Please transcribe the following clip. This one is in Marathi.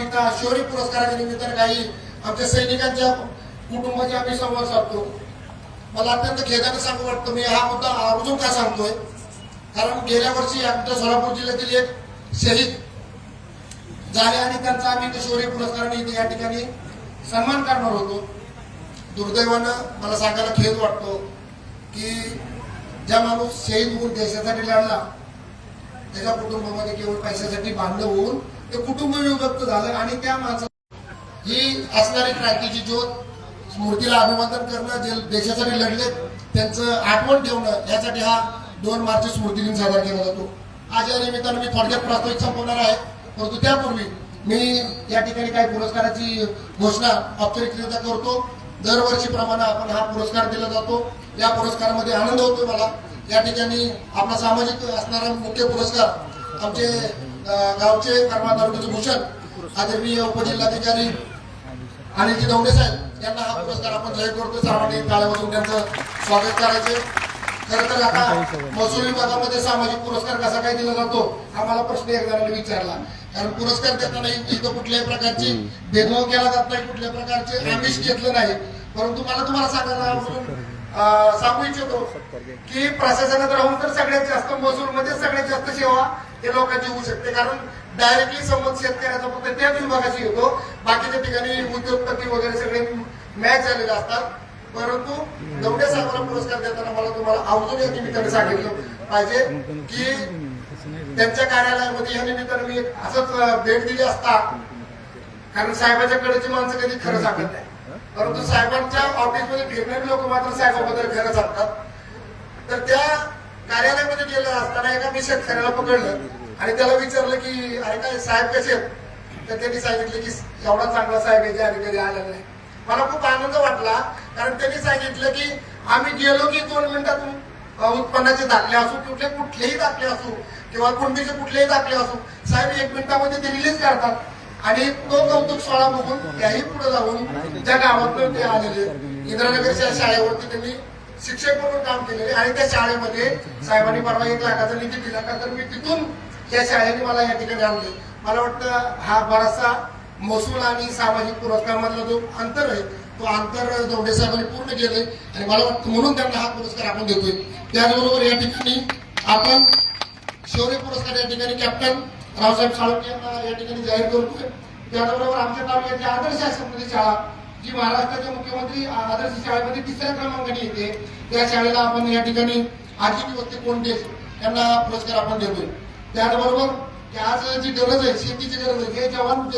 आम्ही त्या शौर्य पुरस्काराच्या निमित्ताने काही आमच्या सैनिकांच्या कुटुंबाचे आम्ही संवाद साधतो. मला अत्यंत खेदाने सांगू वाटतं, मी हा मुद्दा आवर्जून का सांगतोय, कारण गेल्या वर्षी आमच्या सोलापूर जिल्ह्यातील एक शहीद झाले आणि त्यांचा आम्ही शौर्य पुरस्काराने या ठिकाणी सन्मान करणार होतो. दुर्दैवानं मला सांगायला खेद वाटतो की ज्या माणूस शहीद होऊन देशासाठी लढला त्याच्या कुटुंबामध्ये केवळ पैशासाठी भांडण होऊन ते कुटुंब विभक्त झालं आणि त्या माणसाला ही असणारी क्रांतीची ज्योत स्मृतीला अभिवादन करणं, जे देशासाठी लढले त्यांचं आठवण ठेवणं, यासाठी हा 2 मार्च स्मृती दिन साजरा केला जातो. आज या निमित्तानं मी थोडक्यात प्रास्ताविक संपवणार आहे, परंतु त्यापूर्वी मी या ठिकाणी काही पुरस्काराची घोषणा औपचारिकरित्या करतो. दरवर्षीप्रमाणे आपण हा पुरस्कार दिला जातो. या पुरस्कारामध्ये आनंद होतोय मला. या ठिकाणी आपला सामाजिक असणारा मुख्य पुरस्कार आमचे गावचे करमाळ तालुक्याचे भूषण आदरणीय उपजिल्हाधिकारी अनिलजी दौंडे साहेब यांना हा पुरस्कार आपण जाहीर करतो. सर्वांनी टाळ्या वाजवून त्यांचं स्वागत करायचे. खरं तर आता महसूल विभागामध्ये सामाजिक पुरस्कार कसा काय दिला जातो हा मला प्रश्न एक जणांनी विचारला. कारण पुरस्कार देताना इथं कुठल्याही प्रकारची भेदभाव केला जात नाही, कुठल्या प्रकारचे आमिष घेतलं नाही. परंतु मला तुम्हाला सांगू इच्छितो की प्रशासनात राहून तर सगळ्यात जास्त महसूलमध्ये सगळ्यात जास्त सेवा हे लोकांची होऊ शकते. कारण डायरेक्टली संबंध शेतकऱ्याचा फक्त त्याच विभागाशी येतो, बाकीच्या ठिकाणी उद्योगपती वगैरे सगळे मॅच झालेले असतात. परंतु दौंडे साहेबांना पुरस्कार देताना मला तुम्हाला आवर्जून या निमित्ताने सांगितलं पाहिजे की त्यांच्या कार्यालयामध्ये या निमित्ताने मी असंच भेट दिली असता, कारण साहेबांच्या कडेची माणसं कधी खरं सांगत नाही, परंतु साहेबांच्या ऑफिसमध्ये फिरणारे लोक मात्र साहेबांबद्दल खरं सांगतात. तर त्या कार्यालयामध्ये गेलं असताना एका मी शेतकऱ्याला पकडलं आणि त्याला विचारलं की अरे काय साहेब कसे आहेत, तर त्यांनी सांगितलं की एवढा चांगला साहेब याच्या आधी कधी आला नाही. मला खूप आनंद वाटला, कारण त्यांनी सांगितलं की आम्ही गेलो की 2 मिनिटातून उत्पन्नाचे दाखले असू, कुठलेही दाखले असू किंवा कुंडीचे कुठलेही दाखले असू, साहेब 1 मिनिटामध्ये ते रिलीज करतात. आणि तो कौतुक सोहळा बघून त्याही पुढे जाऊन ज्या गावातून ते आलेले इंद्रानगरच्या शाळेवरती त्यांनी शिक्षक म्हणून काम केलेले आणि त्या शाळेमध्ये साहेबांनी परवा 1 लाखाचा निधी दिला का, तर मी तिथून त्या शाळेने मला या ठिकाणी आणले. मला वाटतं हा बराचसा महसूल आणि सामाजिक पुरस्कार मधला जो अंतर आहे तो अंतर दौंडे साहेबांनी पूर्ण केले आणि मला वाटतं म्हणून त्यांना हा पुरस्कार आपण देतोय. त्याचबरोबर या ठिकाणी आपण शौर्य पुरस्कार या ठिकाणी कॅप्टन रावसाहेब साळुंखे यांना या ठिकाणी जाहीर करतोय. त्याचबरोबर आमच्या तालुक्याची आदर्श आश्रमची शाळा जी महाराष्ट्राचे मुख्यमंत्री आदर्श शाळेमध्ये 3ऱ्या क्रमांकाने येते, त्या शाळेला आपण या ठिकाणी आजीनी वस्ती कोंडेज यांना पुरस्कार आपण देतोय. त्याचबरोबर आज जी गरज आहे, शेतीची गरज आहे, हे जवान